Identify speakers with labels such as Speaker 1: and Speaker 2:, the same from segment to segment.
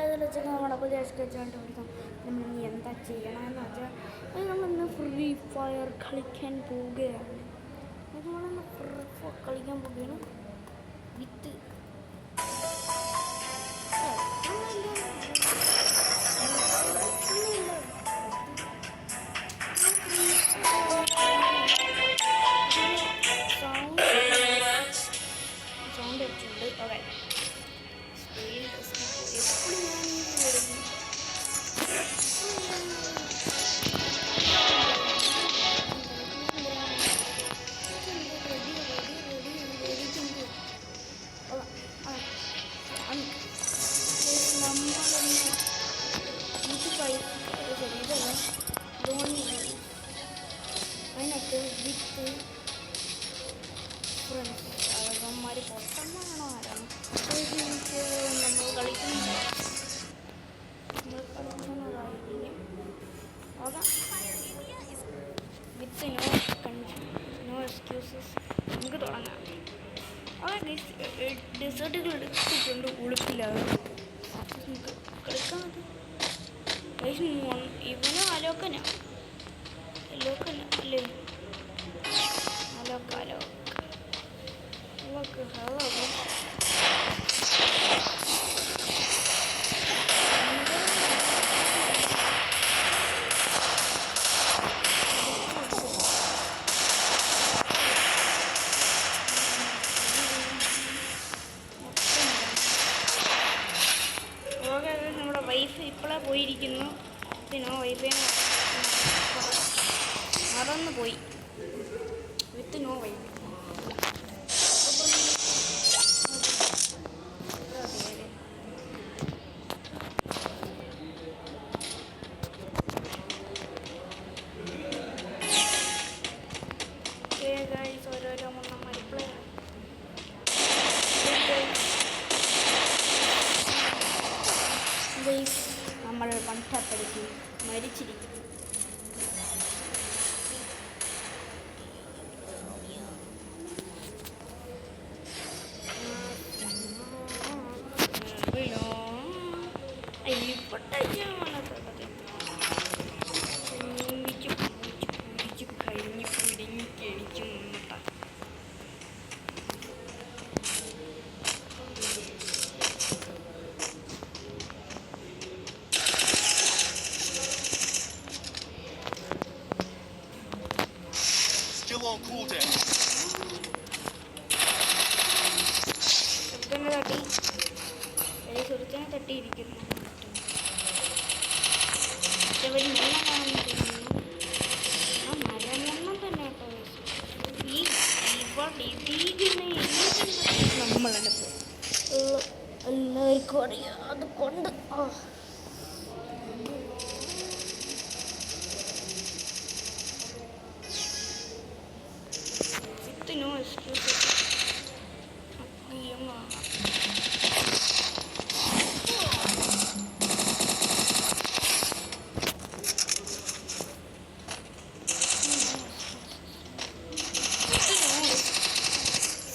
Speaker 1: ഇതിൽ വെച്ചൊക്കെ നമ്മുടെ പുതിയ സ്കെച്ചായിട്ട് പഠിക്കാം. നമ്മൾ എന്താ ചെയ്യണമെന്ന് വെച്ചാൽ നമ്മളിന്ന് ഫ്രീ ഫയർ കളിക്കാൻ പോവുകയാണ്. നമ്മളിന്ന് ഫ്രീ ഫയർ കളിക്കാൻ പോവുകയാണ് വിത്ത് സൗണ്ട് വെച്ചിട്ടുണ്ട്. ഓക്കെ അതിനകത്ത് വിത്ത് ഫ്രണ്ട്സ് അവന്മാർ പൊട്ടന്മാരാണോ ആരാണ് നമ്മൾ കളിക്കുന്നതായിരിക്കും. ഓക്കെ വിത്ത് നോ എക്സ്ക്യൂസസ് നമുക്ക് തുടങ്ങാം. ഓക്കെ ഡെസേർട്ടുകൾ എടുത്തിട്ടുണ്ട് ഉളുപ്പില്ലാതെ നമുക്ക് കളിക്കാൻ മതി. ഇവനും അലോക്കന അല്ലേ അലോക്ക നമ്മുടെ വൈഫ് ഇപ്പോഴാണ് പോയിരിക്കുന്നു. പിന്നെ വൈഫൈ മറന്നു പോയി വിത്ത് നോ വൈഫൈ. ഓരോരോ മുന്നമ്മ റിപ്ലൈ നമ്മൾ പണ്ടപ്പെടുത്തി മരിച്ചിരിക്കും. സുഹൃത്തിനെ തട്ടിയിരിക്കുന്നു. മരമെണ്ണം തന്നെ നമ്മളെ എല്ലാവർക്കും അറിയാം. അതുകൊണ്ട് നോ എക്സ്ക്യൂസസ്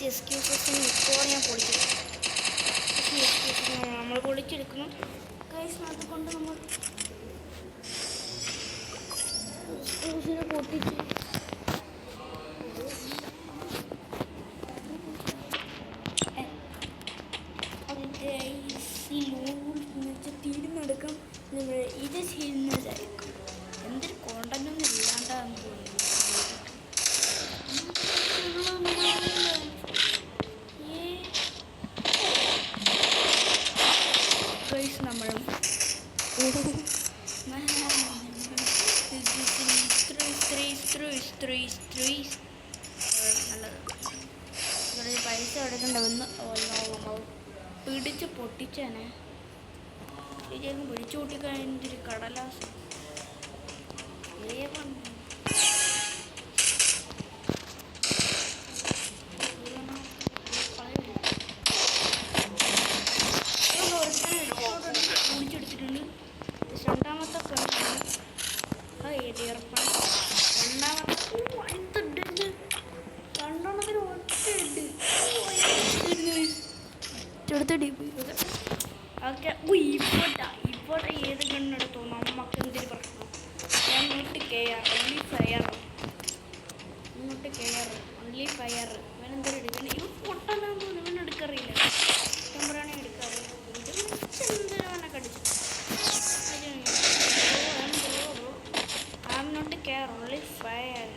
Speaker 1: എക്സ്ക്യൂസസിന് ഇപ്പോൾ ഞാൻ പൊളിച്ചെടുക്കും. നമ്മൾ പൊളിച്ചെടുക്കണം ഗൈസ്. അതുകൊണ്ട് നമ്മൾ എക്സ്ക്യൂസിനെ പൊട്ടിച്ച് തീരുന്നെടുക്കാം. നിങ്ങൾ ഇത് ചെയ്യുന്നതായിരിക്കും. എന്തൊരു കോണ്ടന്റൊന്നും ഇല്ലാണ്ടാന്ന് തോന്നുന്നു. നമ്മളും നല്ലത് ഇവിടെ പൈസ എടുക്കണ്ടെന്ന് പിടിച്ച് പൊട്ടിച്ചേനെ. ശരിയാക്കും പിടിച്ചു പൊട്ടിക്കഴിഞ്ഞൊരു കടലാസ് കുടിച്ചെടുത്തിട്ടുണ്ട്. രണ്ടാമത്തെ രണ്ടാമത്തെ ഒറ്റ എടുത്ത് അതൊക്കെ ഇവിടെ ഏത് ഗണ്ണെടുത്തോ നമുക്ക് എന്തൊരു പ്രശ്നം. ഞാൻ നോട്ട് കെയർ ഓൺലി ഫയർ ഇവനെന്തൊരു എടുക്കണം. ഇവ പൊട്ടാനാന്ന് തോന്നുന്നു. ഇവനെടുക്കറിയില്ല. ടെമ്പറാണെ എടുക്കാറില്ല. എന്തിനാണ് കടിച്ചു. I'm not care only fire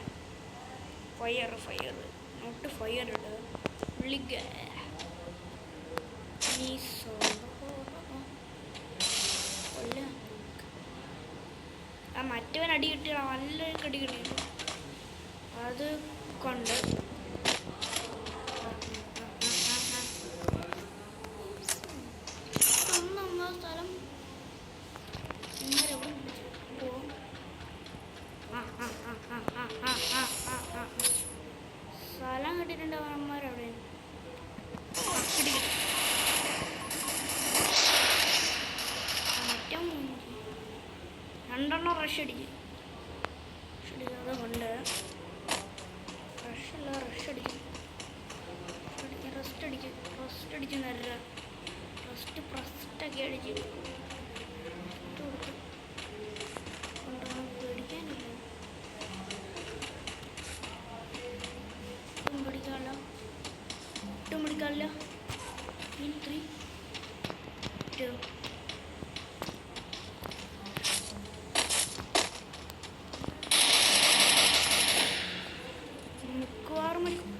Speaker 1: not fire only ആ മറ്റവൻ അടി കിട്ടിയ നല്ലൊരു കടി കിട്ടിയിരുന്നു. അത് കൊണ്ട് സ്ഥലം സ്ഥലം കിട്ടിയിട്ടുണ്ട്. അവന്മാരവിടെ മറ്റേ 2 റഷ് അടിച്ച് കൊണ്ട് റഷ് അടിച്ച് നല്ല പ്രസ്റ്റൊക്കെ അടിച്ച് പേടിക്കാനില്ല. ഒട്ടും പിടിക്കാനില്ല. 3 2 മിക്കവാറും മരിക്കും.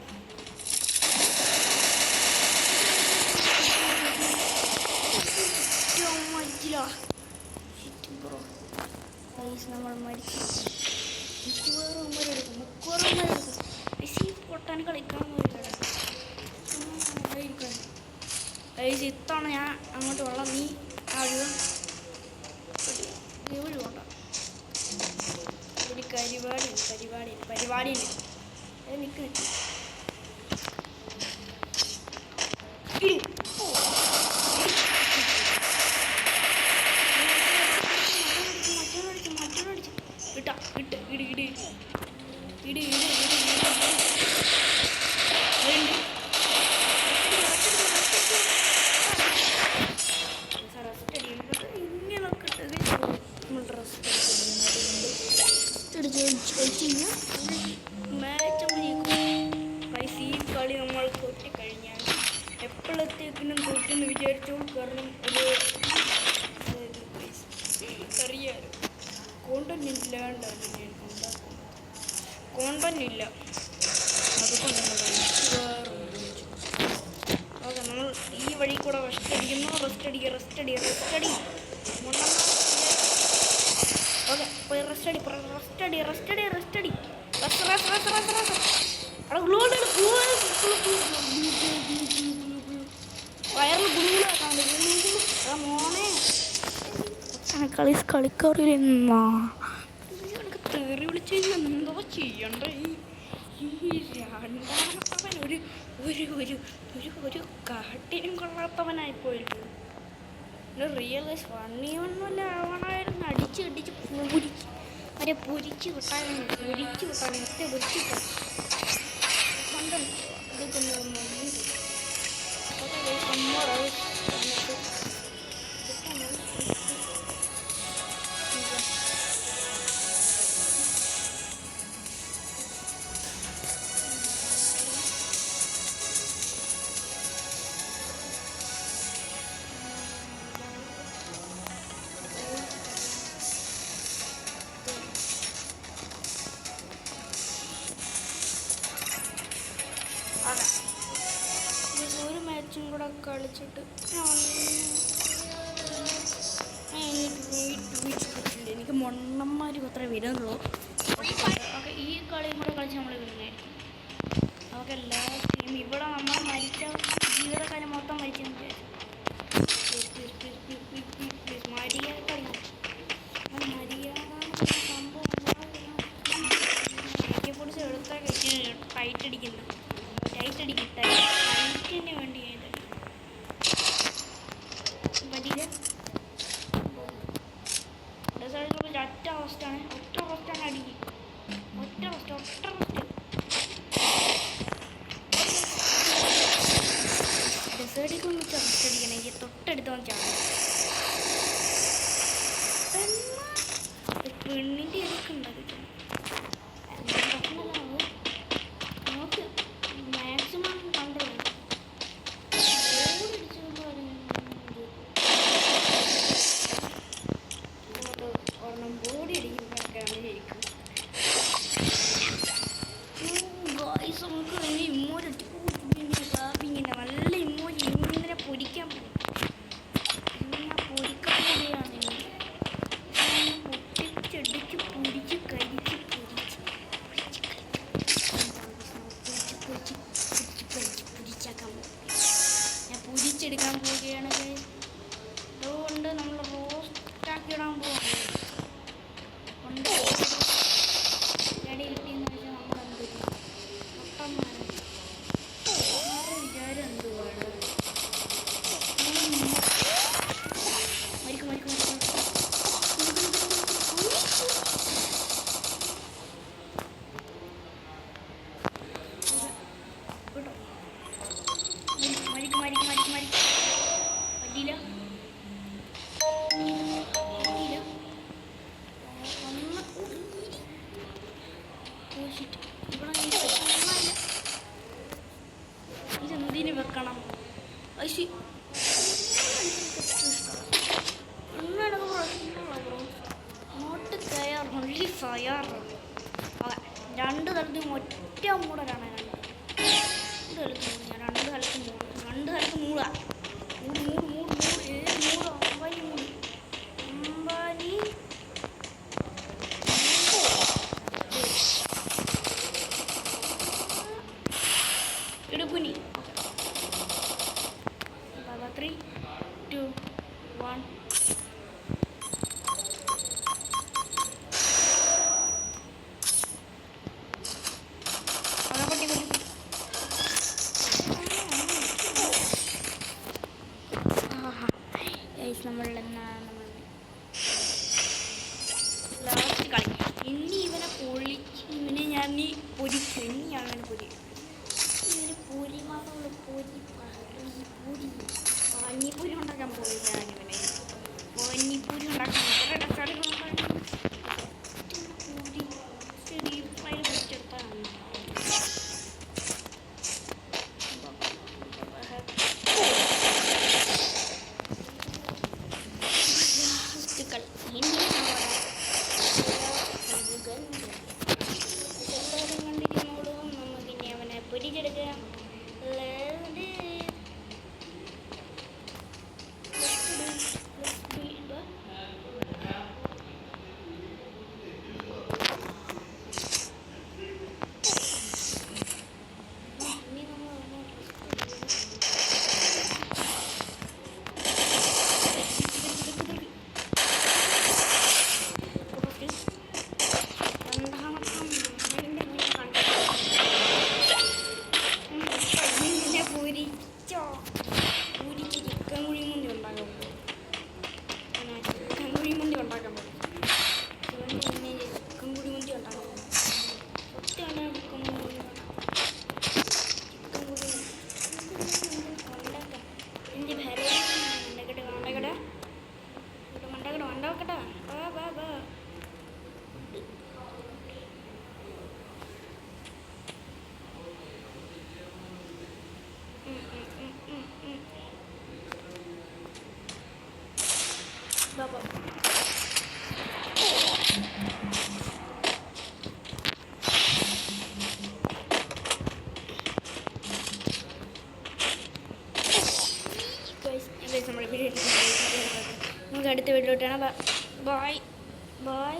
Speaker 1: നമ്മൾ മരിക്കും. മിക്കവാറും പൊട്ടാൻ കളിക്കാൻ ഇത്തവണ ഞാൻ അങ്ങോട്ട് വെള്ളം നീ ആദ്യം പോണ്ട. ഒരു പരിപാടിയില്ല നിൽക്ക് കളി നമ്മൾ തോറ്റിക്കഴിഞ്ഞാൽ എപ്പോഴത്തേക്കിനും തോറ്റെന്ന് വിചാരിച്ചു. കാരണം ഒരു അറിയാലോ കോണ്ടന്റ് ഇല്ലാണ്ടാണ് ഞാൻ ഉണ്ടാക്കുന്നത്. കോണ്ടന്റ് ഇല്ല, അതുകൊണ്ട് ഓക്കെ നമ്മൾ ഈ വഴി കൂടെ റെസ്റ്റ് അടിക്കുന്നു. റെസ്റ്റ് അടി ഓക്കെ പോയി റെസ്റ്റ് അടി വയറിൽ മോനെ കളിക്കാറില്ലെന്നാ തെറി വിളിച്ച് കഴിഞ്ഞാൽ എന്തോ ചെയ്യണ്ട. ഈ രണ്ടാമത്തവൻ ഒരു കാട്ടിനും കൊള്ളാത്തവനായിപ്പോയിരുന്നു. റിയലൈസ് വണ്ണിയൊന്നുമല്ല അവനായിരുന്നു. അടിച്ച് പൊരിച്ച് കിട്ടാനും ഒറ്റ പൊരിച്ച് കിട്ടാൻ ഒരു മാച്ചും കൂടെ കളിച്ചിട്ട് എനിക്ക് മൊണ്ണന്മാർ അത്ര വരുന്നുള്ളൂ. ഓക്കെ ഈ കളിയും കൂടെ കളിച്ച് നമ്മൾ വരുന്നതായിരിക്കും. അതൊക്കെ എല്ലാ ടീം ഇവിടെ നമ്മൾ മരിച്ച ജീവിതകാലം മൊത്തം മരിച്ചെന്ന് വിചാരിച്ചു. പൊടിച്ച് എടുത്താൽ ടൈറ്റ് അടിക്കുന്നത് ടൈറ്റിന് വേണ്ടി പറ്റിയില്ല. ഒറ്റ റോസ്റ്റാണ് അടിക്കും. ഒറ്റ റോസ്റ്റ് ഡെസേർട്ടിലേക്ക് ഒന്ന് റോസ്റ്റ് അടിക്കണമെങ്കിൽ തൊട്ടടുത്ത് വന്നിട്ടാണ് പെണ്ണിൻ്റെ ഇതൊക്കെ ഉണ്ടാക്കി നോക്ക് മാക്സിമം കൺട്രോൾ ഒരെണ്ണം ബോഡി അടിക്കുമ്പോഴൊക്കെയാണ് ശരിക്കും ഗായ്സ് നമുക്ക് ഇനി ഇമ്മോജി ഇങ്ങനെ നല്ല ഇമ്മോജി ഇങ്ങനെ പൊരിക്കാൻ പോകും ഇങ്ങനെ പൊരിക്കാൻ പോവുകയാണ് പൊട്ടിച്ചെടുത്ത് പൊരിച്ച് കരിച്ച് പൊരിച്ചാക്കാൻ പോകും ഞാൻ പൊരിച്ചെടുക്കാൻ പോവുകയാണ് അതുകൊണ്ട് നമ്മൾ റോസ്റ്റാക്കി ഇടാൻ പോകുന്നത് കൊണ്ട് ഇടയിൽ കിട്ടിയെന്ന് വെച്ചാൽ നമ്മൾ എന്ത് പൊട്ടന്മാരെ വിചാരം എന്തുവാണ് മരിക്കും മരിക്കും മരിക്കും മരിക്കും മരിക്കും മരിക്കും മരിക്കും പറ്റിയില്ല ഇതെന്തിന് വെക്കണം ഐശി നോട്ട് കയർ ഒൺലി ഫയർ രണ്ട് തലത്തും ഒറ്റ മൂടലാണ് രണ്ട് തലത്ത് മൂടാ മൂട് മൂട് മൂട് മൂട് ഏത് മൂട് അമ്പാനി മൂട് അമ്പാനി ഇടുപ്പുനി 3 2 1 നമ്മൾ ലാസ്റ്റ് കളി ഇനി ഇവനെ പൊളിച്ച് ഇവനെ ഞാൻ നീ പൊരിച്ചു ഇനിയാണ് പൊരി ഇവര് പൊരി മാത്രമുള്ള പൊരി പൊരി പാനിപ്പൂരി ഉണ്ടാക്കാൻ പോയി ഞാനിവനെ പാനിപ്പൂരി ഉണ്ടാക്കാൻ പൂരി ചെറിയ ഫ്രൈ വെച്ചെടുത്താണ് എല്ലാവരും കണ്ടിരുന്നോളും നമുക്കിനി അവനെ പൊരിച്ചെടുക്കാം പൂരിക്ക് ചിക്കൻ കുഴിമുണ്ടി ഉണ്ടാക്കാൻ പോകും ചിക്കൻ കുഴിമുണ്ടി ഉണ്ടാക്കാൻ പോകും ചിക്കൻ കുഴിമുണ്ടി ഉണ്ടാക്കാൻ പോകും ഒറ്റയാണ് ചിക്കൻ കുഴിമുണ്ടി ഉണ്ടാക്കാം എൻ്റെ ഭര മണ്ടക്കട്ടെ മണ്ടക്കട മണ്ടക്കട മണ്ടക്കട്ടെ വാ വാ വാ Baba. നമുക്ക് അടുത്ത വീഡിയോട്ടാണ് ബൈ ബൈ